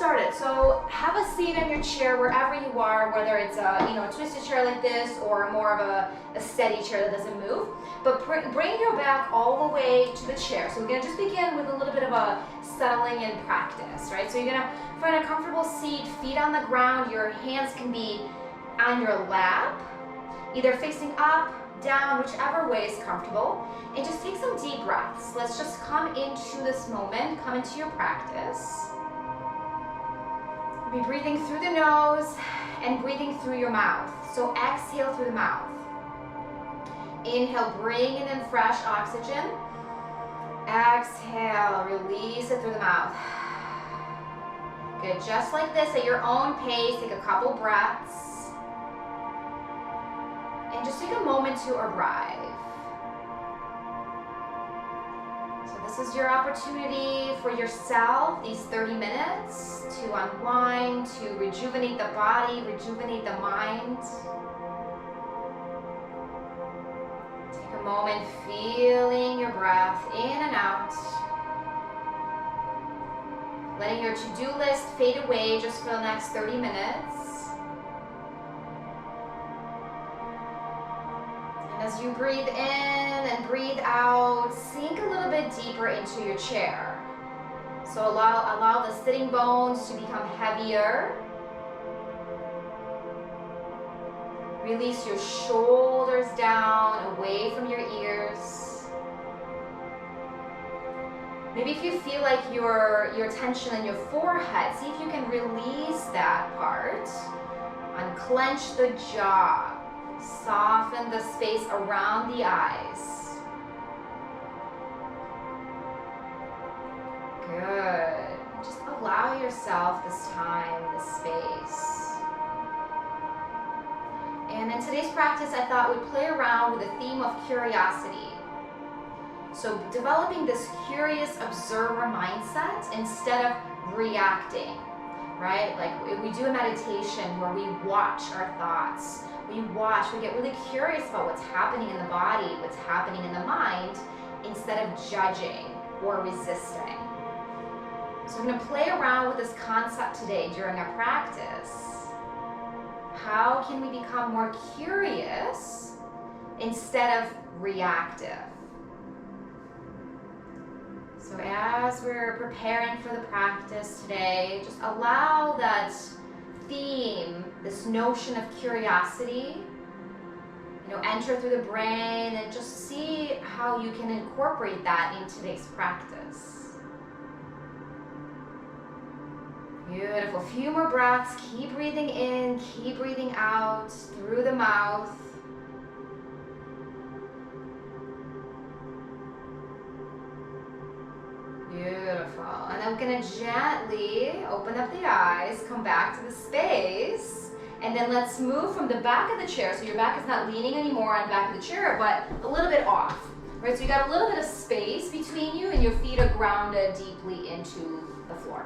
started. So have a seat in your chair wherever you are, whether it's a twisted chair like this or more of a steady chair that doesn't move. But bring your back all the way to the chair. So we're gonna just begin with a little bit of a settling in practice, right? So you're gonna find a comfortable seat, feet on the ground. Your hands can be on your lap, either facing up, down, whichever way is comfortable. And just take some deep breaths. Let's just come into this moment, come into your practice. Be breathing through the nose and breathing through your mouth. So exhale through the mouth. Inhale, bring in fresh oxygen. Exhale, release it through the mouth. Good, just like this at your own pace, take a couple breaths. And just take a moment to arrive. So this is your opportunity for yourself, these 30 minutes, to unwind, to rejuvenate the body, rejuvenate the mind. Take a moment feeling your breath in and out. Letting your to-do list fade away just for the next 30 minutes. As you breathe in and breathe out, sink a little bit deeper into your chair. So allow the sitting bones to become heavier. Release your shoulders down, away from your ears. Maybe if you feel like your tension in your forehead, see if you can release that part. Unclench the jaw. Soften the space around the eyes. Good. Just allow yourself this time, this space. And in today's practice, I thought we'd play around with the theme of curiosity. So developing this curious observer mindset instead of reacting, right? Like we do a meditation where we watch our thoughts. We get really curious about what's happening in the body, what's happening in the mind, instead of judging or resisting. So I'm going to play around with this concept today during our practice. How can we become more curious instead of reactive? So as we're preparing for the practice today, just allow that theme, this notion of curiosity, enter through the brain and just see how you can incorporate that in today's practice. Beautiful. A few more breaths. Keep breathing in, keep breathing out through the mouth. Beautiful. And I'm going to gently open up the eyes, come back to the space, and then let's move from the back of the chair. So your back is not leaning anymore on the back of the chair, but a little bit off. Right? So you got a little bit of space between you and your feet are grounded deeply into the floor.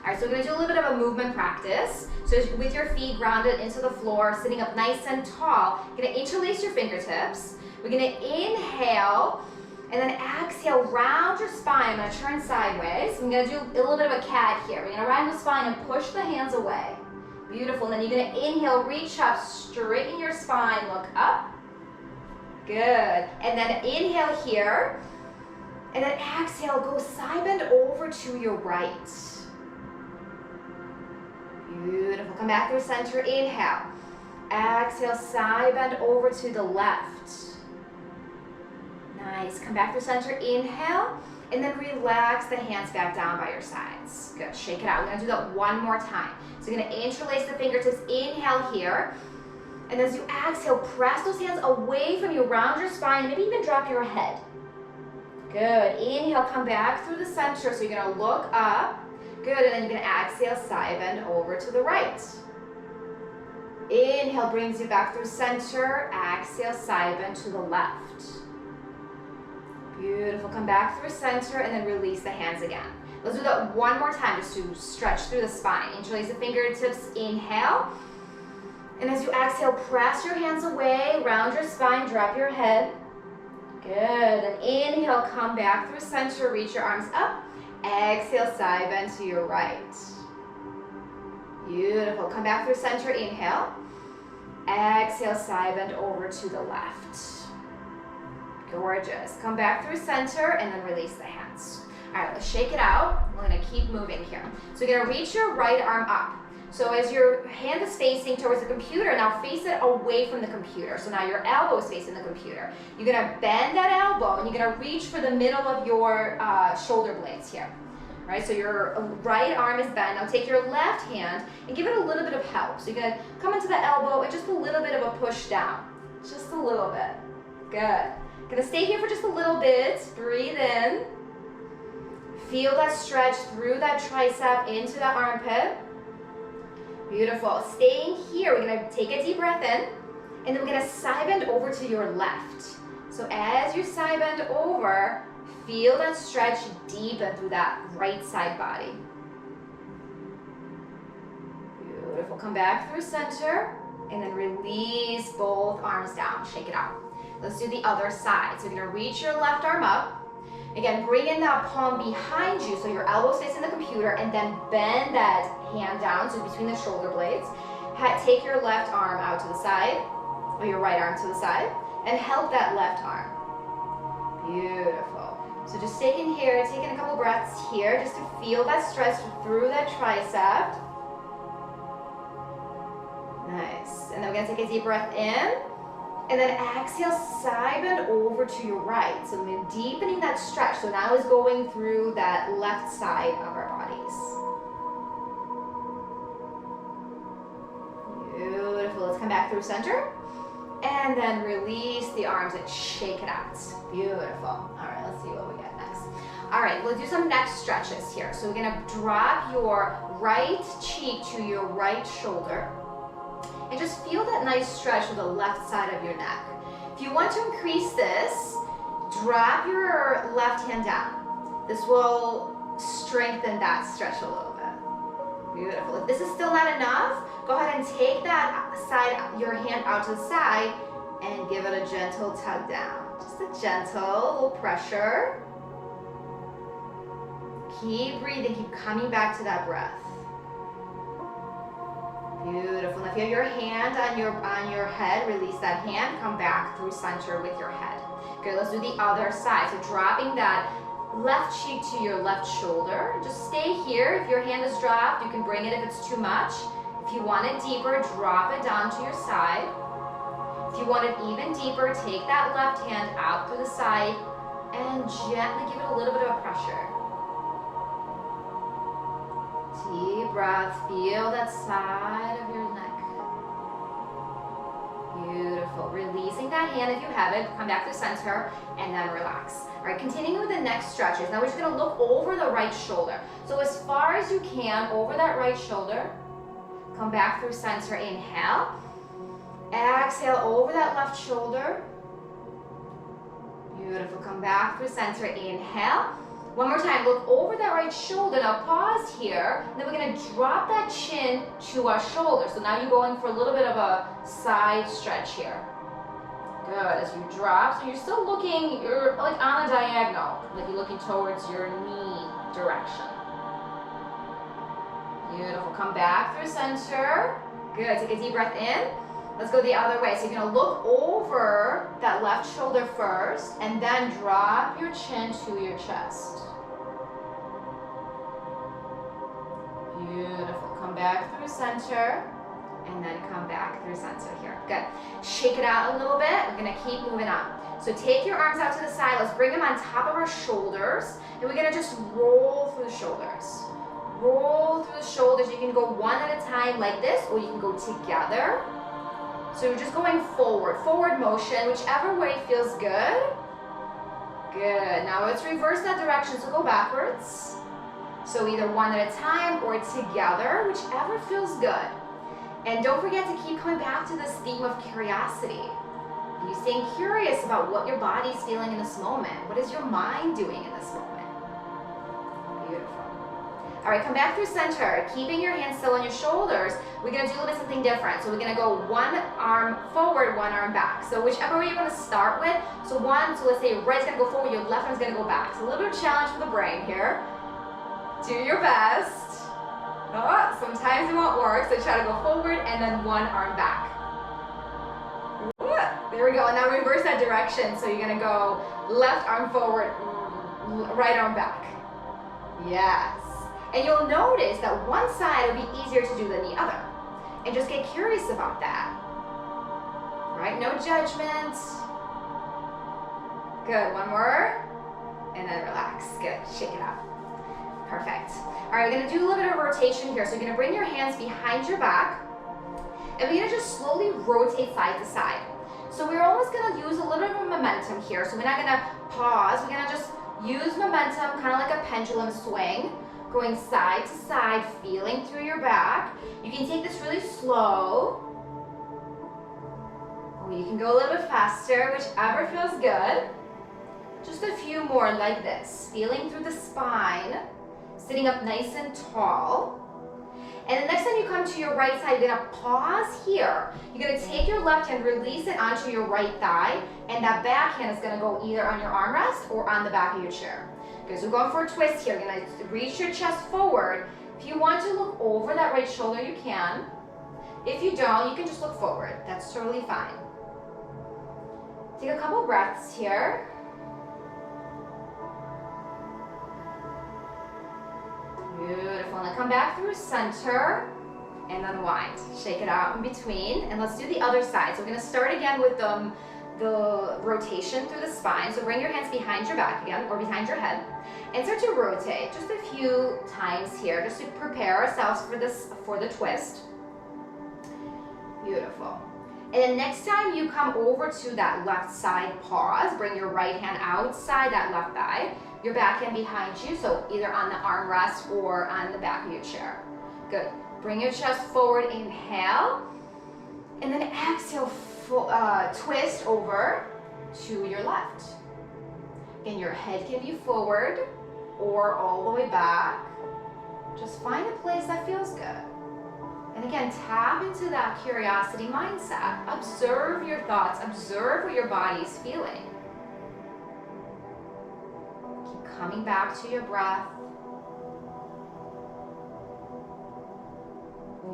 All right, so we're going to do a little bit of a movement practice. So with your feet grounded into the floor, sitting up nice and tall, you're going to interlace your fingertips. We're going to inhale. And then exhale, round your spine. I'm going to turn sideways. I'm going to do a little bit of a cat here. We're going to round the spine and push the hands away. Beautiful. And then you're going to inhale, reach up, straighten your spine, look up. Good. And then inhale here. And then exhale, go side bend over to your right. Beautiful. Come back through center. Inhale. Exhale, side bend over to the left. Nice. Come back to center. Inhale. And then relax the hands back down by your sides. Good. Shake it out. We're going to do that one more time. So you're going to interlace the fingertips. Inhale here. And as you exhale, press those hands away from you. Round your spine. Maybe even drop your head. Good. Inhale. Come back through the center. So you're going to look up. Good. And then you're going to exhale. Side bend over to the right. Inhale brings you back through center. Exhale. Side bend to the left. Beautiful. Come back through center and then release the hands again. Let's do that one more time just to stretch through the spine. Interlace the fingertips. Inhale. And as you exhale, press your hands away. Round your spine. Drop your head. Good. And inhale. Come back through center. Reach your arms up. Exhale. Side bend to your right. Beautiful. Come back through center, inhale. Exhale, side bend over to the left. Gorgeous. Come back through center and then release the hands. All right, let's shake it out. We're gonna keep moving here. So you're gonna reach your right arm up. So as your hand is facing towards the computer, now face it away from the computer. So now your elbow is facing the computer. You're gonna bend that elbow and you're gonna reach for the middle of your shoulder blades here. All right, so your right arm is bent. Now take your left hand and give it a little bit of help. So you're gonna come into the elbow and just a little bit of a push down. Just a little bit. Good. Gonna stay here for just a little bit. Breathe in. Feel that stretch through that tricep into the armpit. Beautiful. Staying here, we're gonna take a deep breath in, and then we're gonna side bend over to your left. So as you side bend over, feel that stretch deepen through that right side body. Beautiful. Come back through center, and then release both arms down. Shake it out. Let's do the other side. So you're gonna reach your left arm up. Again, bring in that palm behind you so your elbow's facing the computer, and then bend that hand down, so between the shoulder blades. Take your left arm out to the side, or your right arm to the side, and help that left arm. Beautiful. So just taking a couple breaths here, just to feel that stretch through that tricep. Nice. And then we're gonna take a deep breath in. And then exhale, side bend over to your right. So we're deepening that stretch. So now it's going through that left side of our bodies. Beautiful. Let's come back through center. And then release the arms and shake it out. Beautiful. All right, let's see what we get next. All right, we'll do some neck stretches here. So we're gonna drop your right cheek to your right shoulder. And just feel that nice stretch with the left side of your neck. If you want to increase this, drop your left hand down. This will strengthen that stretch a little bit. Beautiful. If this is still not enough, go ahead and take that side, your hand out to the side, and give it a gentle tug down. Just a gentle little pressure. Keep breathing, keep coming back to that breath. Beautiful. Now if you have your hand on your head, release that hand, come back through center with your head. Good, let's do the other side. So dropping that left cheek to your left shoulder. Just stay here. If your hand is dropped, you can bring it if it's too much. If you want it deeper, drop it down to your side. If you want it even deeper, take that left hand out through the side and gently give it a little bit of a pressure. Deep breath, feel that side of your neck. Beautiful. Releasing that hand if you have it, come back to center, and then relax. All right, continuing with the neck stretches. Now we're just gonna look over the right shoulder. So as far as you can, over that right shoulder, come back through center, inhale. Exhale over that left shoulder. Beautiful, come back through center, inhale. One more time, look over that right shoulder. Now pause here. Then we're gonna drop that chin to our shoulder. So now you're going for a little bit of a side stretch here. Good, as you drop. So you're still looking, you're like on a diagonal, like you're looking towards your knee direction. Beautiful, come back through center. Good, take a deep breath in. Let's go the other way. So you're gonna look over that left shoulder first, and then drop your chin to your chest. Beautiful. Come back through center, and then come back through center here. Good. Shake it out a little bit. We're gonna keep moving on. So take your arms out to the side. Let's bring them on top of our shoulders, and we're gonna just roll through the shoulders. Roll through the shoulders. You can go one at a time like this, or you can go together. So you're just going forward motion, whichever way feels good. Good. Now let's reverse that direction, so go backwards. So either one at a time or together, whichever feels good. And don't forget to keep coming back to this theme of curiosity. You staying curious about what your body's feeling in this moment. What is your mind doing in this moment? Beautiful. All right, come back through center. Keeping your hands still on your shoulders, we're gonna do a little bit something different. So we're gonna go one arm forward, one arm back. So whichever way you're gonna start with. So let's say your right's gonna go forward, your left arm's gonna go back. So a little bit of challenge for the brain here. Do your best. Sometimes it won't work, so try to go forward and then one arm back. There we go, and now reverse that direction. So you're gonna go left arm forward, right arm back. Yes. And you'll notice that one side will be easier to do than the other. And just get curious about that. Right, no judgment. Good, one more. And then relax, good, shake it out. Perfect. All right, we're gonna do a little bit of rotation here. So you're gonna bring your hands behind your back, and we're gonna just slowly rotate side to side. So we're almost gonna use a little bit of momentum here. So we're not gonna pause, we're gonna just use momentum, kind of like a pendulum swing, going side to side, feeling through your back. You can take this really slow, or you can go a little bit faster, whichever feels good. Just a few more like this, feeling through the spine, sitting up nice and tall. And the next time you come to your right side, you're gonna pause here. You're gonna take your left hand, release it onto your right thigh, and that back hand is gonna go either on your armrest or on the back of your chair. Okay, so we're going for a twist here. You're gonna reach your chest forward. If you want to look over that right shoulder, you can. If you don't, you can just look forward. That's totally fine. Take a couple breaths here. Beautiful, and then come back through center and unwind. Shake it out in between, and let's do the other side. So we're gonna start again with the rotation through the spine. So bring your hands behind your back again, or behind your head, and start to rotate just a few times here, just to prepare ourselves for the twist. Beautiful. And then next time you come over to that left side, pause, bring your right hand outside that left thigh, your back hand behind you, so either on the armrest or on the back of your chair. Good. Bring your chest forward, inhale, and then exhale, twist over to your left. And your head can be forward or all the way back. Just find a place that feels good. And again, tap into that curiosity mindset. Observe your thoughts, observe what your body is feeling. Coming back to your breath.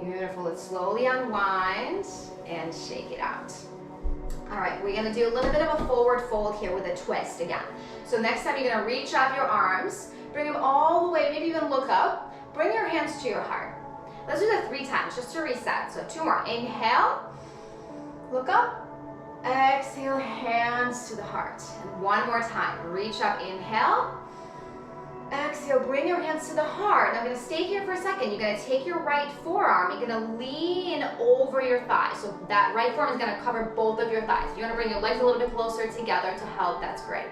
Beautiful. Let's slowly unwind and shake it out. All right, we're gonna do a little bit of a forward fold here with a twist again. So next time you're gonna reach up your arms, bring them all the way, maybe even look up. Bring your hands to your heart. Let's do that 3 times just to reset. So 2 more. Inhale, look up. Exhale, hands to the heart. And 1 more time. Reach up, inhale. Exhale, bring your hands to the heart. Now I'm gonna stay here for a second. You're gonna take your right forearm, you're gonna lean over your thigh. So that right forearm is gonna cover both of your thighs. You're gonna bring your legs a little bit closer together to help, that's great.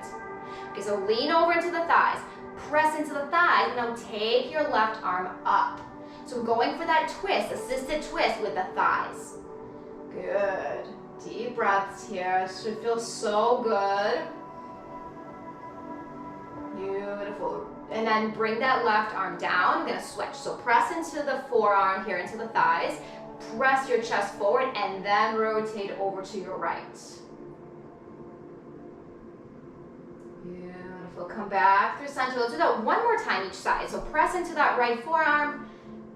Okay, so lean over into the thighs, press into the thighs, and now take your left arm up. So we're going for that twist, assisted twist with the thighs. Good, deep breaths here. This should feel so good. Beautiful. And then bring that left arm down. I'm gonna switch. So press into the forearm here, into the thighs. Press your chest forward and then rotate over to your right. Beautiful. Come back through center. Let's do that 1 more time each side. So press into that right forearm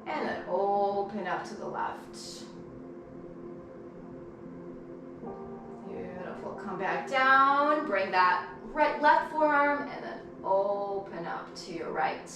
and then open up to the left. Beautiful. Come back down. Bring that left forearm and then open up to your right.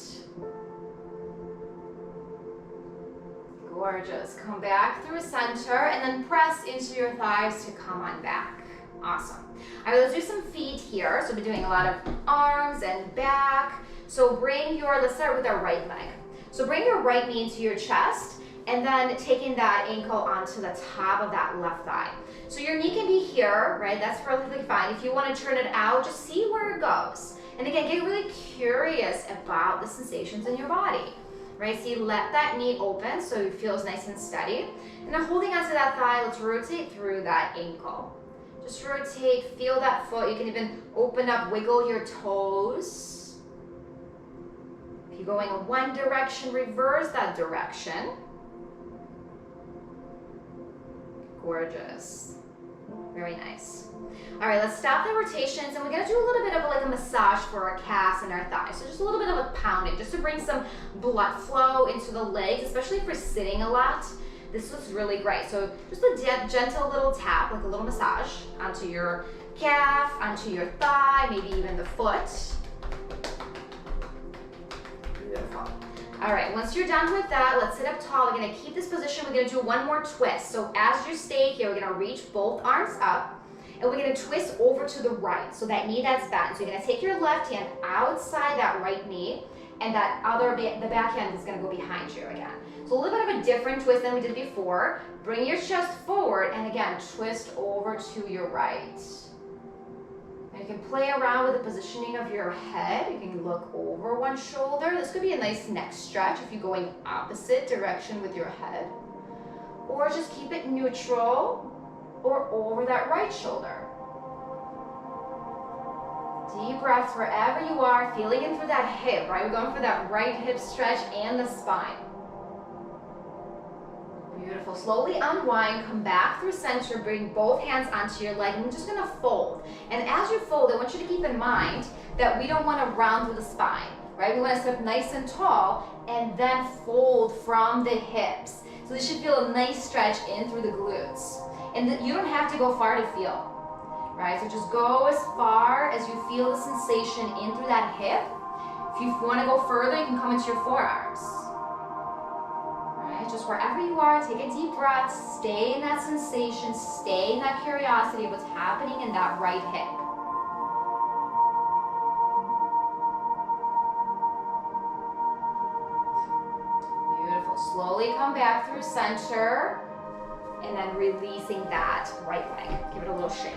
Gorgeous. Come back through center and then press into your thighs to come on back. Awesome. All right, let's do some feet here. So we're doing a lot of arms and back. So let's start with our right leg. So bring your right knee into your chest and then taking that ankle onto the top of that left thigh. So your knee can be here, right? That's perfectly fine. If you want to turn it out, just see where it goes. And again, get really curious about the sensations in your body, right? See, let that knee open so it feels nice and steady. And then holding onto that thigh, let's rotate through that ankle. Just rotate, feel that foot. You can even open up, wiggle your toes. If you're going in one direction, reverse that direction. Gorgeous. Very nice. All right, let's stop the rotations, and we're gonna do a little bit of like a massage for our calves and our thighs. So just a little bit of a pounding, just to bring some blood flow into the legs, especially if we're sitting a lot. This was really great. So just a gentle little tap, like a little massage onto your calf, onto your thigh, maybe even the foot. Beautiful. All right, once you're done with that, let's sit up tall. We're gonna keep this position. We're gonna do one more twist. So as you stay here, we're gonna reach both arms up, and we're gonna twist over to the right. So that knee that's bent. So you're gonna take your left hand outside that right knee, and that the back hand is gonna go behind you again. So a little bit of a different twist than we did before. Bring your chest forward, and again, twist over to your right. And you can play around with the positioning of your head. You can look over one shoulder. This could be a nice neck stretch if you're going opposite direction with your head. Or just keep it neutral or over that right shoulder. Deep breaths wherever you are, feeling in through that hip, right? We're going for that right hip stretch and the spine. Beautiful. Slowly unwind, come back through center, bring both hands onto your leg, and we're just gonna fold. And as you fold, I want you to keep in mind that we don't wanna round through the spine, right? We wanna sit up nice and tall and then fold from the hips. So this should feel a nice stretch in through the glutes. And you don't have to go far to feel, right? So just go as far as you feel the sensation in through that hip. If you wanna go further, you can come into your forearms. Just wherever you are, take a deep breath, stay in that sensation, stay in that curiosity of what's happening in that right hip. Beautiful. Slowly come back through center, and then releasing that right leg. Give it a little shake.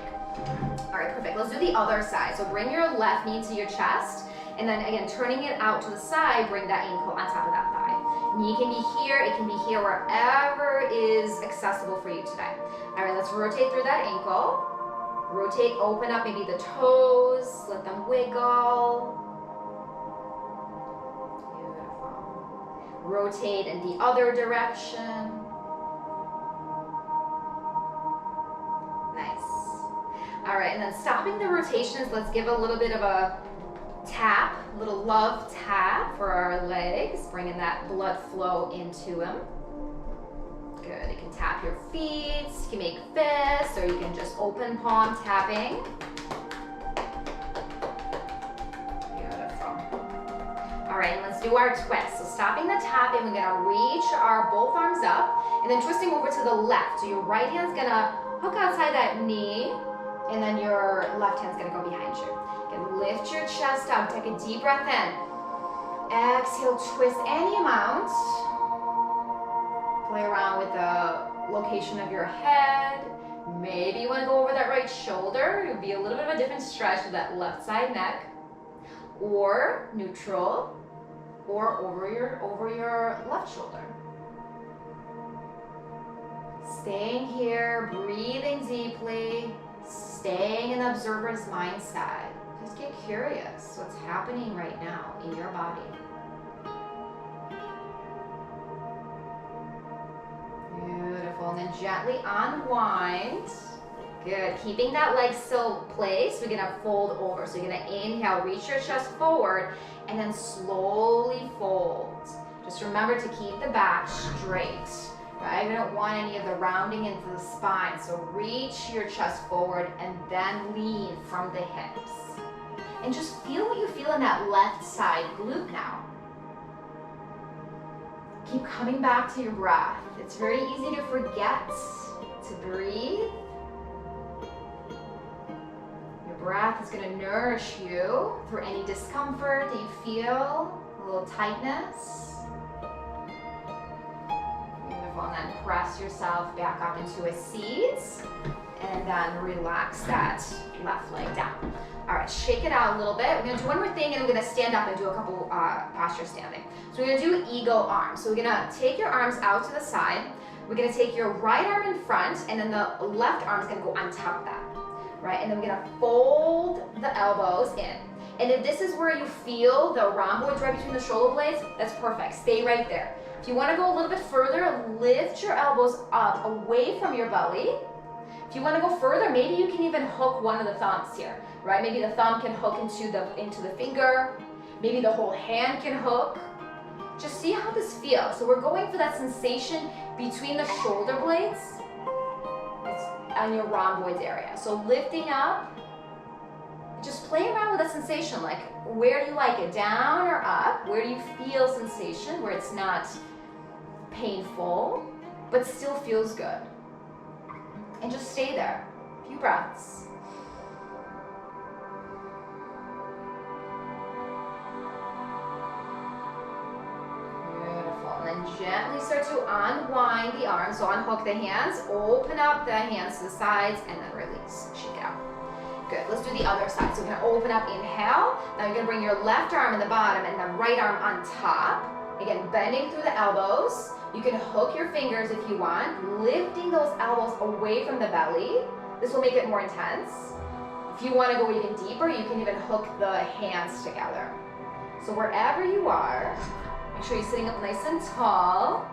All right, perfect. Let's do the other side. So bring your left knee to your chest, and then again, turning it out to the side, bring that ankle on top of that thigh. Knee can be here, it can be here, wherever is accessible for you today. All right, let's rotate through that ankle. Rotate, open up maybe the toes, let them wiggle. Beautiful. Rotate in the other direction. Nice. All right, and then stopping the rotations, let's give a little bit of a tap, a little love tap for our legs, bringing that blood flow into them. Good, you can tap your feet, you can make fists, or you can just open palm tapping. Beautiful. All right, and let's do our twist. So stopping the tapping, we're gonna reach our both arms up, and then twisting over to the left. So your right hand's gonna hook outside that knee, and then your left hand's gonna go behind you. Lift your chest up, take a deep breath in. Exhale, twist any amount. Play around with the location of your head. Maybe you want to go over that right shoulder. It would be a little bit of a different stretch with that left side neck. Or neutral, or over your left shoulder. Staying here, breathing deeply, staying in the observer's mindset. Just get curious what's happening right now in your body. Beautiful. And then gently unwind. Good. Keeping that leg still placed, we're going to fold over. So you're going to inhale, reach your chest forward, and then slowly fold. Just remember to keep the back straight. Right? We don't want any of the rounding into the spine. So reach your chest forward and then lean from the hips. And just feel what you feel in that left side glute now. Keep coming back to your breath. It's very easy to forget to breathe. Your breath is going to nourish you through any discomfort that you feel, a little tightness. Beautiful. And then press yourself back up into a seat, and then relax that left leg down. All right, shake it out a little bit. We're gonna do one more thing, and we're gonna stand up and do a couple postures standing. So we're gonna do eagle arms. So we're gonna take your arms out to the side. We're gonna take your right arm in front, and then the left arm is gonna go on top of that, right? And then we're gonna fold the elbows in. And if this is where you feel the rhomboids right between the shoulder blades, that's perfect. Stay right there. If you wanna go a little bit further, lift your elbows up away from your belly. If If you want to go further, maybe you can even hook one of the thumbs here, right? Maybe the thumb can hook into the finger. Maybe the whole hand can hook. Just see how this feels. So we're going for that sensation between the shoulder blades and your rhomboids area. So lifting up, just play around with that sensation. Like, where do you like it? Down or up? Where do you feel sensation where it's not painful, but still feels good? And just stay there. A few breaths. And then gently start to unwind the arms. So unhook the hands, open up the hands to the sides, and then release. Shake it out. Good. Let's do the other side. So we're going to open up, inhale. Now you're going to bring your left arm in the bottom and the right arm on top. Again, bending through the elbows. You can hook your fingers if you want, lifting those elbows away from the belly. This will make it more intense. If you want to go even deeper, you can even hook the hands together. So wherever you are, make sure you're sitting up nice and tall,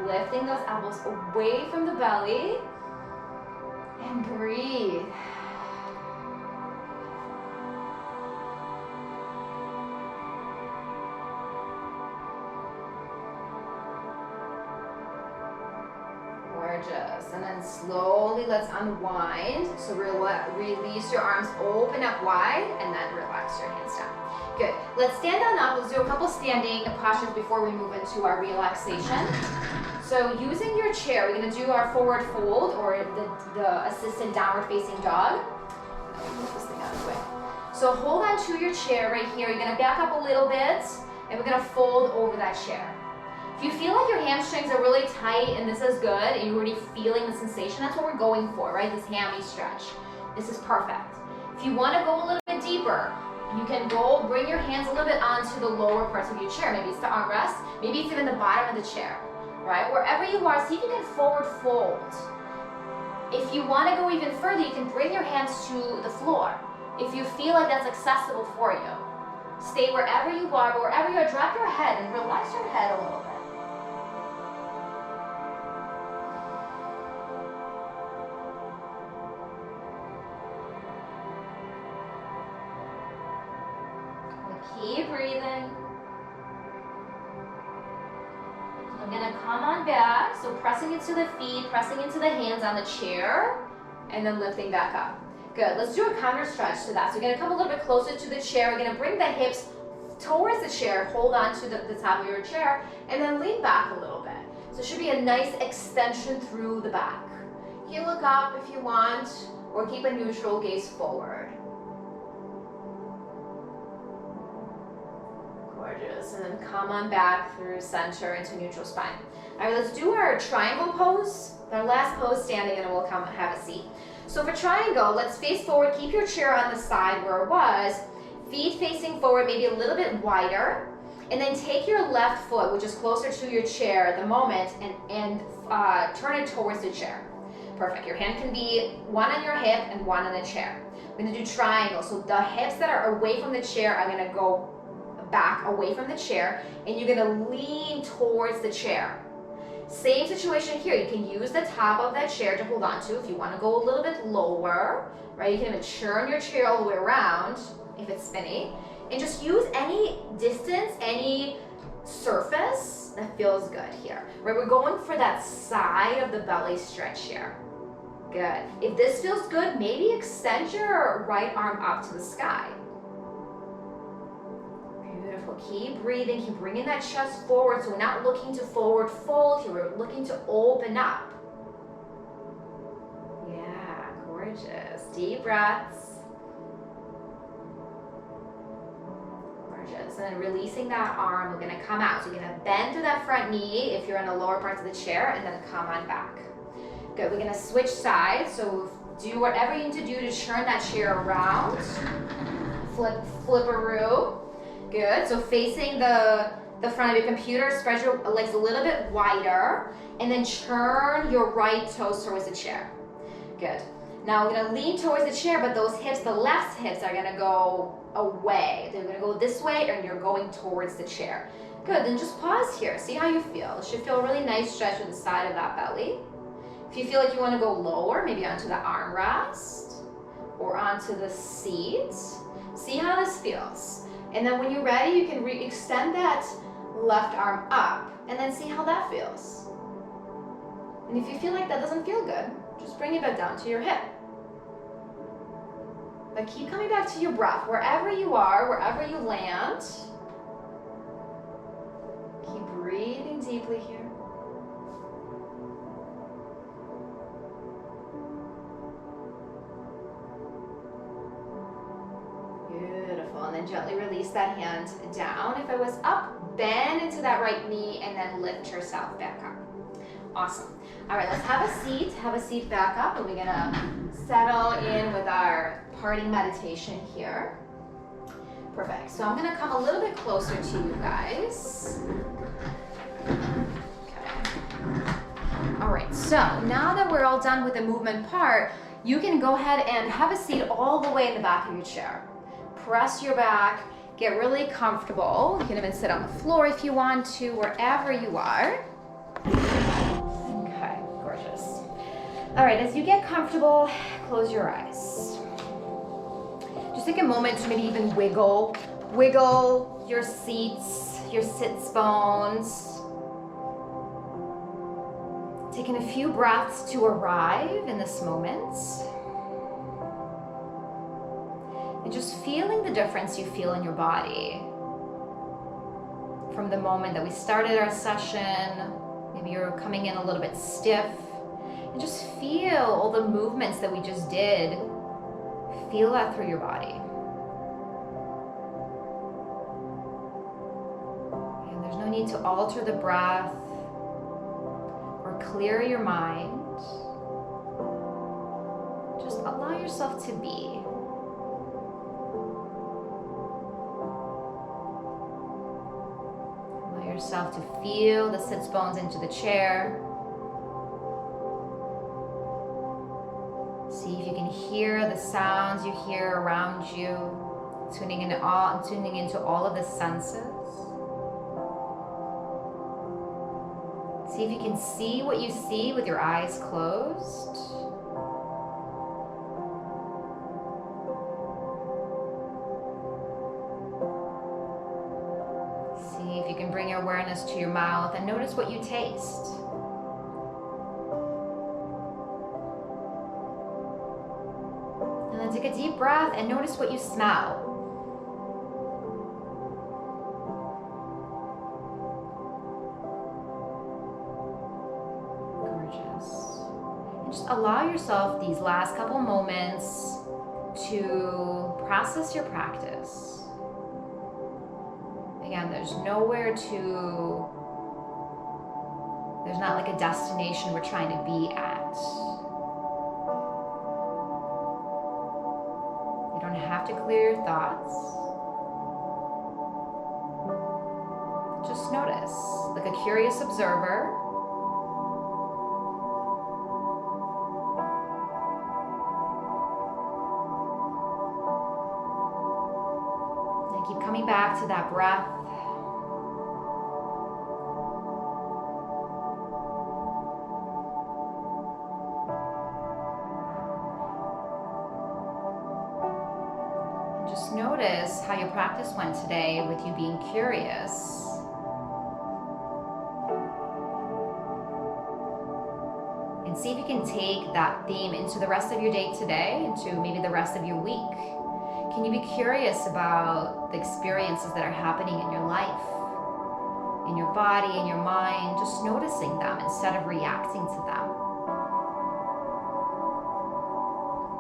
lifting those elbows away from the belly, and breathe. Gorgeous. And then slowly let's unwind. So release your arms, open up wide, and then relax your hands down. Good. Let's stand on up. Let's do a couple standing postures before we move into our relaxation. So using your chair, we're going to do our forward fold or the assisted downward facing dog. Move this thing out of the way. So hold on to your chair right here. You're going to back up a little bit, and we're going to fold over that chair. If you feel like your hamstrings are really tight and this is good, and you're already feeling the sensation, that's what we're going for, right? This hammy stretch. This is perfect. If you want to go a little bit deeper, you can bring your hands a little bit onto the lower parts of your chair. Maybe it's the armrest, maybe it's even the bottom of the chair, right? Wherever you are, see if you can forward fold. If you want to go even further, you can bring your hands to the floor. If you feel like that's accessible for you. Stay wherever you are, but wherever you are, drop your head and relax your head a little bit. Keep breathing. I'm going to come on back. So pressing into the feet, pressing into the hands on the chair, and then lifting back up. Good. Let's do a counter stretch to that. So you're going to come a little bit closer to the chair. We're going to bring the hips towards the chair. Hold on to the top of your chair, and then lean back a little bit. So it should be a nice extension through the back. You can look up if you want, or keep a neutral gaze forward. Gorgeous. And then come on back through center into neutral spine. All right, let's do our triangle pose. Our last pose standing, and then we'll come and have a seat. So for triangle, let's face forward. Keep your chair on the side where it was. Feet facing forward, maybe a little bit wider. And then take your left foot, which is closer to your chair at the moment, and turn it towards the chair. Perfect. Your hand can be one on your hip and one on the chair. We're going to do triangle. So the hips that are away from the chair are going to go back away from the chair, and you're going to lean towards the chair. Same situation here. You can use the top of that chair to hold on to if you want to go a little bit lower, right? You can even turn your chair all the way around if it's spinny, and just use any distance, any surface that feels good here, right? We're going for that side of the belly stretch here. Good. If this feels good, maybe extend your right arm up to the sky. Beautiful. Keep breathing. Keep bringing that chest forward. So we're not looking to forward fold here. We're looking to open up. Yeah, gorgeous. Deep breaths. Gorgeous. And then releasing that arm, we're going to come out. So you're going to bend through that front knee if you're in the lower parts of the chair, and then come on back. Good. We're going to switch sides. So do whatever you need to do to turn that chair around. Flip-a-roo. Good. So facing the front of your computer, spread your legs a little bit wider, and then turn your right toes towards the chair. Good. Now we're going to lean towards the chair, but those hips, the left hips, are going to go away. They're going to go this way, and you're going towards the chair. Good. Then just pause here. See how you feel. It should feel a really nice stretch with the side of that belly. If you feel like you want to go lower, maybe onto the armrest or onto the seat. See how this feels. And then when you're ready, you can extend that left arm up and then see how that feels. And if you feel like that doesn't feel good, just bring it back down to your hip. But keep coming back to your breath, wherever you are, wherever you land. Keep breathing deeply here. Beautiful, and then gently release that hand down. If it was up, bend into that right knee and then lift yourself back up. Awesome. All right, let's have a seat back up, and we're gonna settle in with our parting meditation here. Perfect. So I'm gonna come a little bit closer to you guys. Okay. All right, so now that we're all done with the movement part, you can go ahead and have a seat all the way in the back of your chair. Press your back, get really comfortable. You can even sit on the floor if you want to, wherever you are. Okay, gorgeous. All right, as you get comfortable, close your eyes. Just take a moment to maybe even wiggle your seats, your sits bones. Taking a few breaths to arrive in this moment. And just feeling the difference you feel in your body. From the moment that we started our session, maybe you're coming in a little bit stiff. And just feel all the movements that we just did. Feel that through your body. And there's no need to alter the breath or clear your mind. Just allow yourself to be. Allow yourself to feel the sits bones into the chair. See if you can hear the sounds you hear around you, tuning into all of the senses. See if you can see what you see with your eyes closed. See if you can bring your awareness to your mouth and notice what you taste. Take a deep breath and notice what you smell. Gorgeous. And just allow yourself these last couple moments to process your practice. Again, there's not like a destination we're trying to be at. To clear your thoughts. Just notice, like a curious observer. And keep coming back to that breath. Notice how your practice went today with you being curious. And see if you can take that theme into the rest of your day today, into maybe the rest of your week. Can you be curious about the experiences that are happening in your life, in your body, in your mind, just noticing them instead of reacting to them?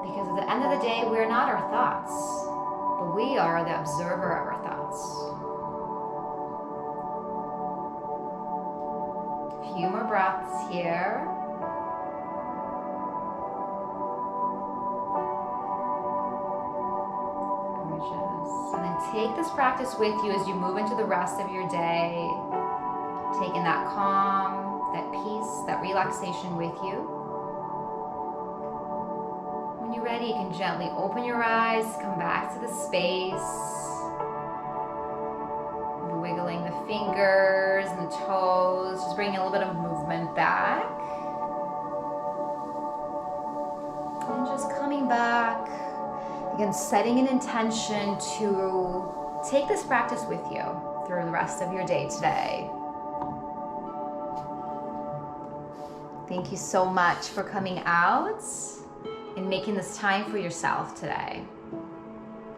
Because at the end of the day, we're not our thoughts. But we are the observer of our thoughts. A few more breaths here. Gorgeous. And then take this practice with you as you move into the rest of your day. Taking that calm, that peace, that relaxation with you. When you're ready, you can gently open your eyes, come back to the space. Wiggling the fingers and the toes, just bringing a little bit of movement back. And just coming back. Again, setting an intention to take this practice with you through the rest of your day today. Thank you so much for coming out and making this time for yourself today.